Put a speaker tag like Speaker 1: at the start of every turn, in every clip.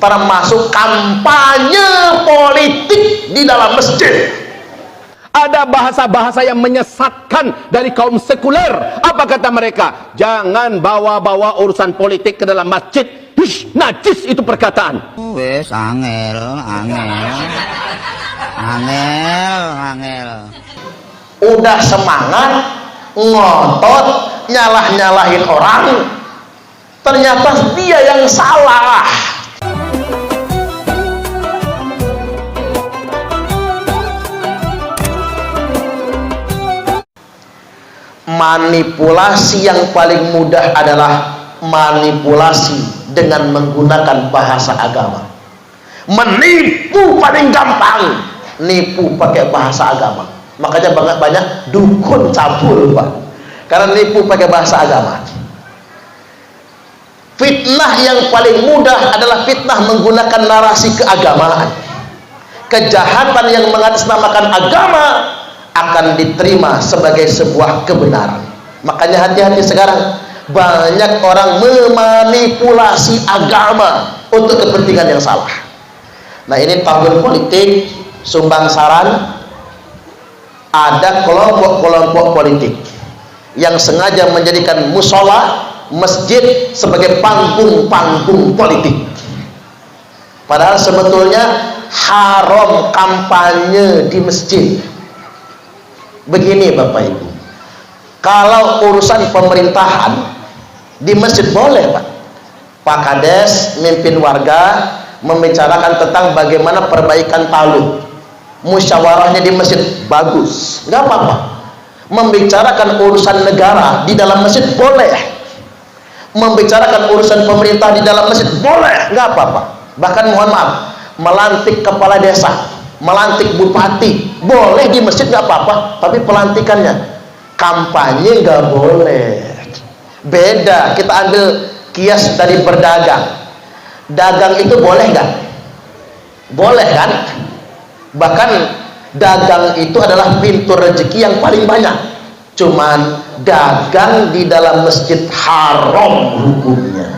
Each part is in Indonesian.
Speaker 1: termasuk kampanye politik di dalam masjid.
Speaker 2: Ada bahasa-bahasa yang menyesatkan dari kaum sekuler. Apa kata mereka? Jangan bawa-bawa urusan politik ke dalam masjid. Hish, najis itu perkataan.
Speaker 3: Wes angel.
Speaker 1: Udah semangat, ngotot, nyalah-nyalahin orang, ternyata dia yang salah. Manipulasi yang paling mudah adalah manipulasi dengan menggunakan bahasa agama. Menipu paling gampang, nipu pakai bahasa agama. Makanya banyak dukun cabul, Pak, karena nipu pakai bahasa agama. Fitnah yang paling mudah adalah fitnah menggunakan narasi keagamaan. Kejahatan yang mengatasnamakan agama akan diterima sebagai sebuah kebenaran. Makanya hati-hati sekarang, banyak orang memanipulasi agama untuk kepentingan yang salah. Nah, ini tahun politik, sumbang saran, ada kelompok-kelompok politik yang sengaja menjadikan musola, masjid sebagai panggung-panggung politik. Padahal sebetulnya haram kampanye di masjid. Begini Bapak Ibu, kalau urusan pemerintahan di masjid boleh, Pak Kades mimpin warga membicarakan tentang bagaimana perbaikan talud, musyawarahnya di masjid bagus, nggak apa-apa. Membicarakan urusan negara di dalam masjid boleh, membicarakan urusan pemerintah di dalam masjid boleh, nggak apa-apa. Bahkan mohon maaf, melantik kepala desa, melantik bupati boleh di masjid, nggak apa-apa. Tapi pelantikannya, kampanye nggak boleh. Beda. Kita ambil kias dari berdagang. Dagang itu boleh nggak? Boleh kan? Bahkan dagang itu adalah pintu rezeki yang paling banyak. Cuman dagang di dalam masjid haram hukumnya.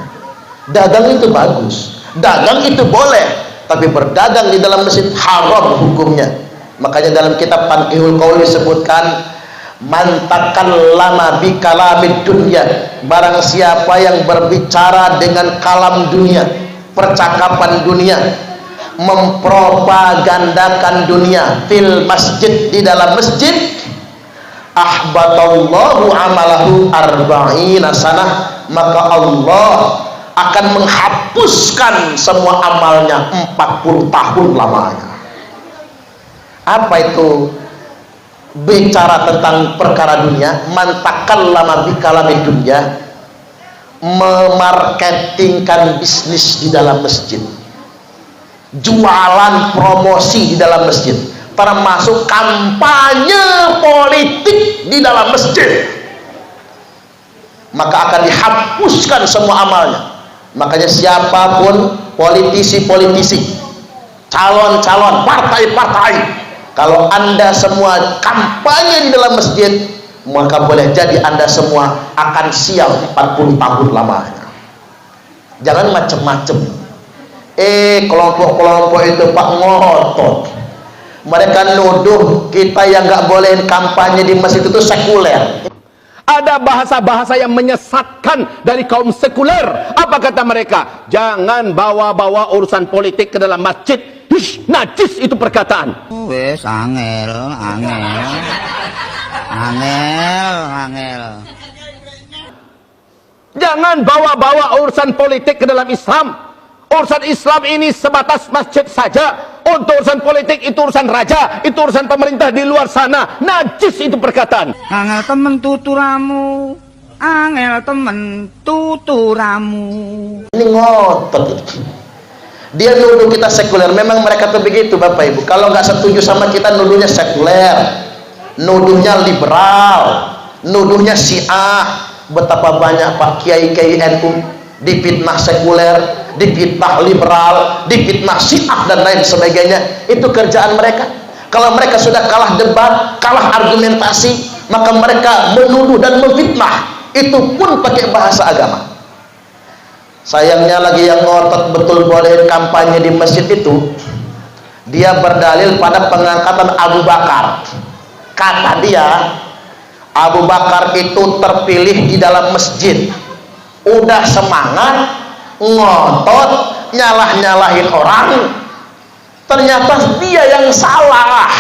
Speaker 1: Dagang itu bagus, dagang itu boleh, tapi berdagang di dalam masjid haram hukumnya. Makanya dalam kitab Tanqihul Qaul disebutkan, man takallama bi kalamid dunya, barang siapa yang berbicara dengan kalam dunia, percakapan dunia, mempropagandakan dunia fil masjid, di dalam masjid, ahbatallahu amalahu arba'ina sanah, maka Allah akan menghapuskan semua amalnya 40 tahun lamanya. Apa itu bicara tentang perkara dunia? Man takallama bi kalamid dunya, memarketingkan bisnis di dalam masjid, jualan promosi di dalam masjid, termasuk kampanye politik di dalam masjid, maka akan dihapuskan semua amalnya. Makanya siapapun, politisi-politisi, calon-calon, partai-partai, kalau Anda semua kampanye di dalam masjid, maka boleh jadi Anda semua akan sial 40 tahun lamanya. Jangan macem-macem. Kelompok-kelompok itu Pak ngotot. Mereka nuduh kita yang nggak bolehin kampanye di masjid itu sekuler.
Speaker 2: Ada bahasa-bahasa yang menyesatkan dari kaum sekuler. Apa kata mereka? Jangan bawa-bawa urusan politik ke dalam masjid. Hish, najis itu perkataan.
Speaker 3: Wes angel.
Speaker 2: Jangan bawa-bawa urusan politik ke dalam Islam. Urusan Islam ini sebatas masjid saja. Untuk urusan politik itu urusan raja, itu urusan pemerintah di luar sana. Najis itu perkataan.
Speaker 3: Angel temen tuturamu.
Speaker 1: Ini ngotot. Dia nuduh kita sekuler. Memang mereka tuh begitu Bapak Ibu. Kalau nggak setuju sama kita, nuduhnya sekuler, nuduhnya liberal, nuduhnya Syiah. Betapa banyak Pak Kiai-Kiai NU difitnah sekuler, difitnah liberal, difitnah Syiah dan lain sebagainya. Itu kerjaan mereka. Kalau mereka sudah kalah debat, kalah argumentasi, maka mereka menuduh dan memfitnah. Itu pun pakai bahasa agama. Sayangnya lagi yang ngotot betul boleh kampanye di masjid itu, dia berdalil pada pengangkatan Abu Bakar. Kata dia, Abu Bakar itu terpilih di dalam masjid, udah semangat ngotot nyalah-nyalahin orang, ternyata dia yang salah.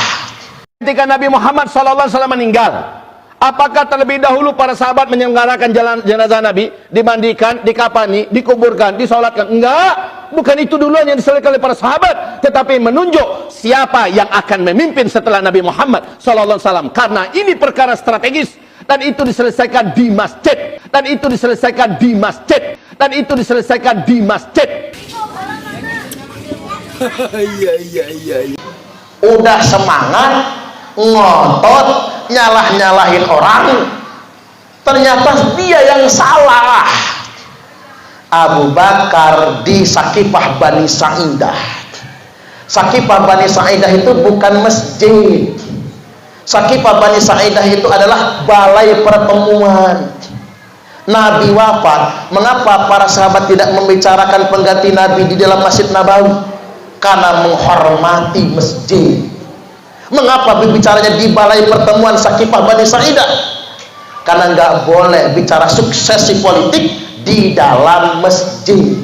Speaker 2: Ketika Nabi Muhammad SAW meninggal, apakah terlebih dahulu para sahabat menyelenggarakan jenazah Nabi, dimandikan, dikapani, dikuburkan, disolatkan? Enggak, bukan itu duluan yang diselesaikan oleh para sahabat, tetapi menunjuk siapa yang akan memimpin setelah Nabi Muhammad SAW. Karena ini perkara strategis, dan itu diselesaikan di masjid, dan itu diselesaikan di masjid, dan itu diselesaikan di masjid.
Speaker 1: Udah semangat ngotot nyalah-nyalahin orang, ternyata dia yang salah. Abu Bakar di Sakifah Bani Sa'idah. Sakifah Bani Sa'idah itu bukan masjid. Sakifah Bani Sa'idah itu adalah balai pertemuan. Nabi wafat, mengapa para sahabat tidak membicarakan pengganti Nabi di dalam Masjid Nabawi? Karena menghormati masjid. Mengapa berbicaranya di balai pertemuan Sakifah Bani Sa'idah? Karena nggak boleh bicara suksesi politik di dalam masjid.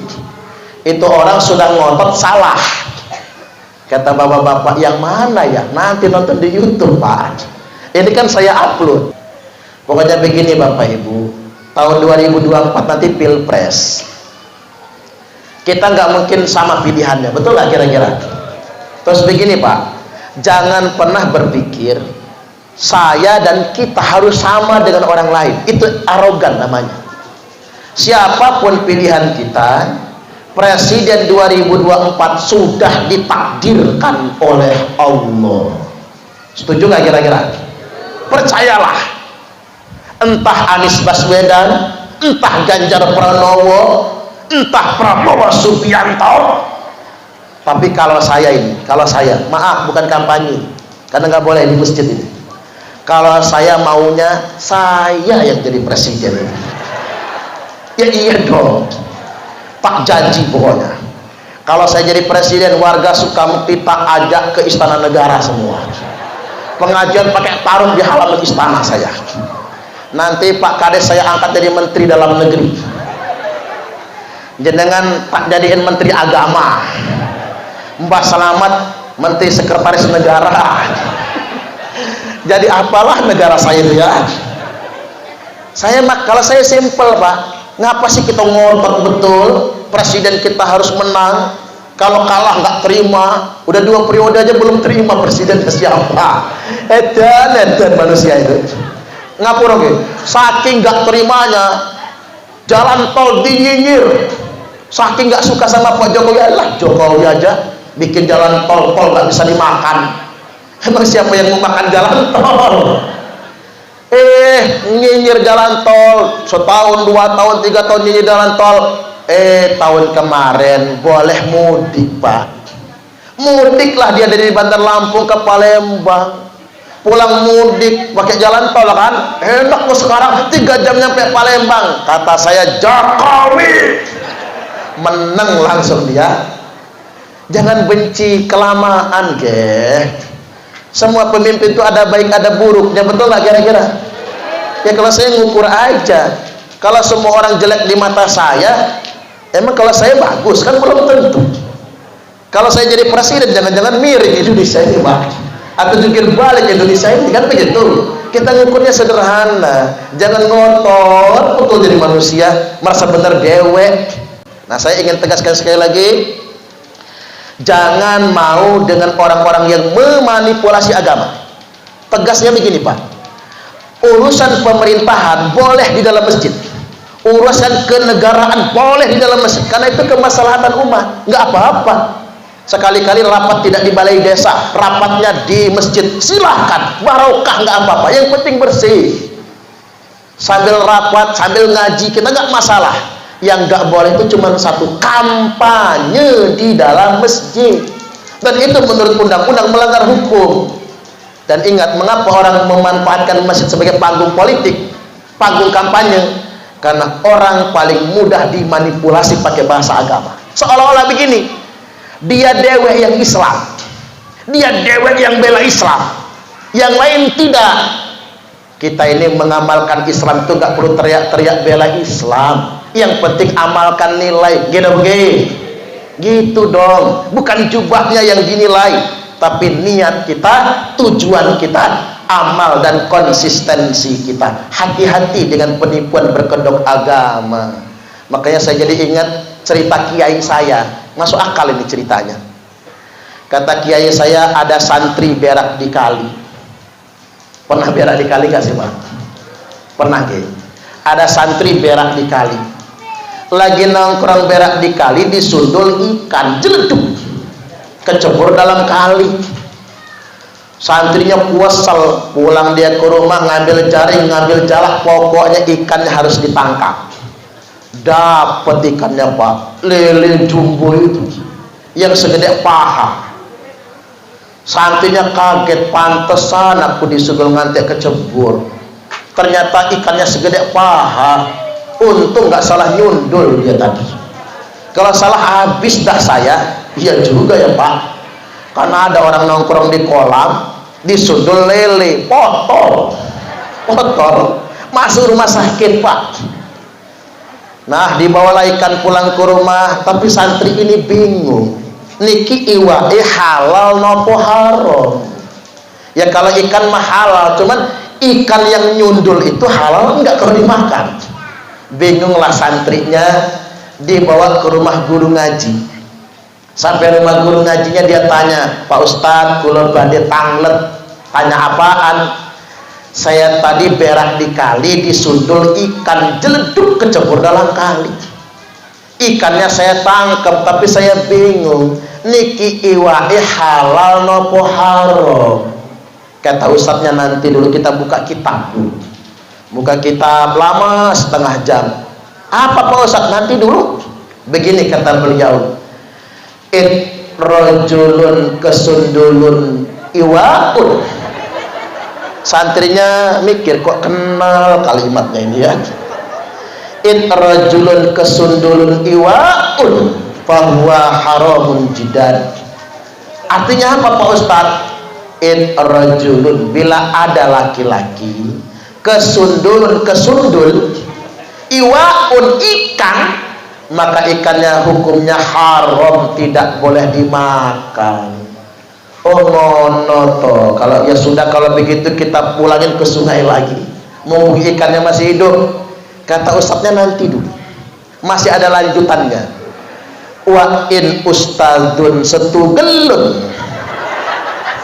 Speaker 1: Itu orang sudah ngotot salah. Kata bapak-bapak, yang mana ya? Nanti nonton di YouTube, Pak. Ini kan saya upload. Pokoknya begini Bapak Ibu, tahun 2024 nanti Pilpres. Kita nggak mungkin sama pilihannya, betul nggak kira-kira? Terus begini Pak, jangan pernah berpikir saya dan kita harus sama dengan orang lain. Itu arogan namanya. Siapapun pilihan kita, Presiden 2024 sudah ditakdirkan oleh Allah. Setuju nggak kira-kira? Percayalah, entah Anies Baswedan, entah Ganjar Pranowo, entah Prabowo Subianto. Tapi kalau saya, maaf, bukan kampanye, karena nggak boleh di masjid ini. Kalau saya maunya saya yang jadi presiden. Ya iya dong, tak janji pokoknya. Kalau saya jadi presiden, warga Sukamukti tak ajak ke Istana Negara semua. Pengajian pakai tarung di halaman istana saya. Nanti Pak Kades saya angkat jadi Menteri Dalam Negeri. Jenengan tak jadiin Menteri Agama. Mbah Selamat Menteri Sekretaris Negara. Jadi apalah negara saya itu ya. Kalau saya simpel Pak, ngapa sih kita ngotot betul presiden kita harus menang? Kalau kalah nggak terima, udah 2 periode aja belum terima presiden ke siapa? Edan manusia itu. Ngapura gitu. Saking nggak terimanya, jalan tol dinyinyir. Saking nggak suka sama Pak Jokowi, lah Jokowi aja bikin jalan tol nggak bisa dimakan. Emang siapa yang mau makan jalan tol? Nyinyir jalan tol, setahun, 2 tahun, 3 tahun nyinyir jalan tol. Tahun kemarin boleh mudik Pak. Mudiklah dia dari Bandar Lampung ke Palembang. Pulang mudik pakai jalan tol kan? Enak kok sekarang 3 jam nyampe Palembang. Kata saya Jokowi menang langsung dia. Jangan benci kelamaan, ge. Semua pemimpin itu ada baik ada buruknya, betul nggak kira-kira? Ya kalau saya ngukur aja. Kalau semua orang jelek di mata saya, emang kalau saya bagus kan belum tentu. Kalau saya jadi presiden, jangan-jangan miring Indonesia ini Pak, atau jungkir balik Indonesia ini, kan begitu. Kita ngukurnya sederhana, jangan ngotot betul jadi manusia merasa benar dewe. Nah saya ingin tegaskan sekali lagi, jangan mau dengan orang-orang yang memanipulasi agama. Tegasnya begini Pak, urusan pemerintahan boleh di dalam masjid, urusan kenegaraan boleh di dalam masjid, karena itu kemaslahatan umat, nggak apa-apa. Sekali-kali rapat tidak di balai desa, rapatnya di masjid, silahkan, barokah, nggak apa-apa, yang penting bersih. Sambil rapat, sambil ngaji, kita nggak masalah. Yang nggak boleh itu cuma satu, kampanye di dalam masjid, dan itu menurut undang-undang melanggar hukum. Dan ingat, mengapa orang memanfaatkan masjid sebagai panggung politik, panggung kampanye? Karena orang paling mudah dimanipulasi pakai bahasa agama. Seolah-olah begini, dia dewek yang Islam, dia dewek yang bela Islam, yang lain tidak. Kita ini mengamalkan Islam itu gak perlu teriak-teriak bela Islam, yang penting amalkan nilai. Gitu dong. Bukan jubahnya yang dinilai, tapi niat kita, tujuan kita, amal dan konsistensi kita. Hati-hati dengan penipuan berkedok agama. Makanya saya jadi ingat cerita kiai saya. Masuk akal ini ceritanya. Kata kiai saya, ada santri berak di kali. Pernah berak di kali gak sih Pak? Pernah Ki? Ada santri berak di kali. Lagi nongkrong berak di kali, disundul ikan jeleduk, kecebur dalam kali. Santrinya kuesel, pulang dia ke rumah, ngambil jaring, ngambil jalak, pokoknya ikannya harus ditangkap. Dapat ikannya Pak, lele jumbo itu yang segede paha. Santrinya kaget, pantesan aku disundul ngantek kecebur. Ternyata ikannya segede paha. Untung nggak salah nyundul dia tadi. Kalau salah habis dah saya. Iya juga ya Pak. Karena ada orang nongkrong di kolam, disundul lele, potol, masuk rumah sakit Pak. Nah, dibawalah ikan pulang ke rumah, tapi santri ini bingung. Niki iwae halal nopo haram? Ya kalau ikan mah halal, cuman ikan yang nyundul itu halal enggak kalau dimakan? Bingunglah santrinya, dibawa ke rumah guru ngaji. Sampai rumah guru ngajinya dia tanya, Pak Ustadz, kula badhe tanglet. Tanya apaan? Saya tadi berak di kali, disundul ikan jeleduk kecebur dalam kali. Ikannya saya tangkap, tapi saya bingung. Niki iwae halal nopo haram? Kata ustadznya, nanti dulu kita buka kitab dulu. Buka kitab lama setengah jam. Apa Pak Ustadz? Nanti dulu. Begini kata beliau, rojulun kesundulun iwaun. Santrinya mikir, kok kenal kalimatnya ini ya. Rojulun kesundulun iwaun fahuwa haramun jidan. Artinya apa Pak Ustadz? Rojulun, bila ada laki-laki kesundul iwaun ikan, maka ikannya hukumnya haram, tidak boleh dimakan. Oh ngono toh. Kalau ya sudah, kalau begitu kita pulangin ke sungai lagi. Mau ikannya masih hidup. Kata ustadznya, nanti dulu, masih ada lanjutannya. Wa in ustadzun setugelun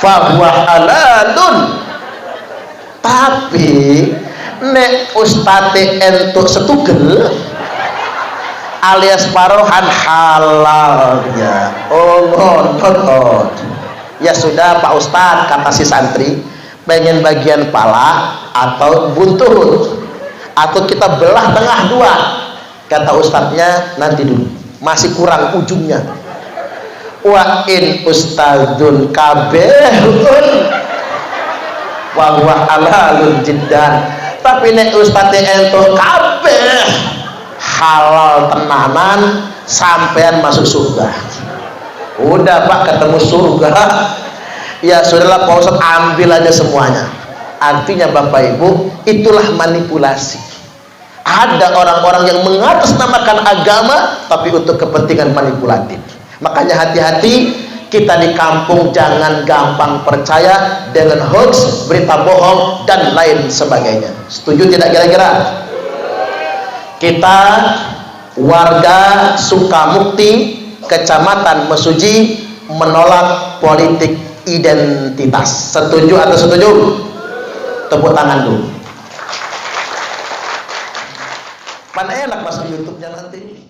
Speaker 1: fahuwa halalun. Tapi nek ustadze entuk setugel alias parohan halalnya. Oh ngono. Ya sudah Pak Ustadz, kata si santri, pengen bagian pala atau buntut, atau kita belah tengah dua? Kata ustadznya, nanti dulu, masih kurang ujungnya. Wa in ustadzun kabehun wa huwa halalun jiddan. Tapi nek ustadze entuk kabeh halal tenanan, sampean masuk surga. Udah Pak, ketemu surga. Ya sudahlah Pak Ustadz, ambil aja semuanya. Artinya Bapak Ibu, itulah manipulasi. Ada orang-orang yang mengatasnamakan agama tapi untuk kepentingan manipulatif. Makanya hati-hati, kita di kampung jangan gampang percaya dengan hoax, berita bohong dan lain sebagainya. Setuju tidak kira-kira? Kita warga Sukamukti, Kecamatan Mesuji, menolak politik identitas. Setuju atau setuju? Tepuk tangan dulu. Mana enak masuk YouTube-nya nanti.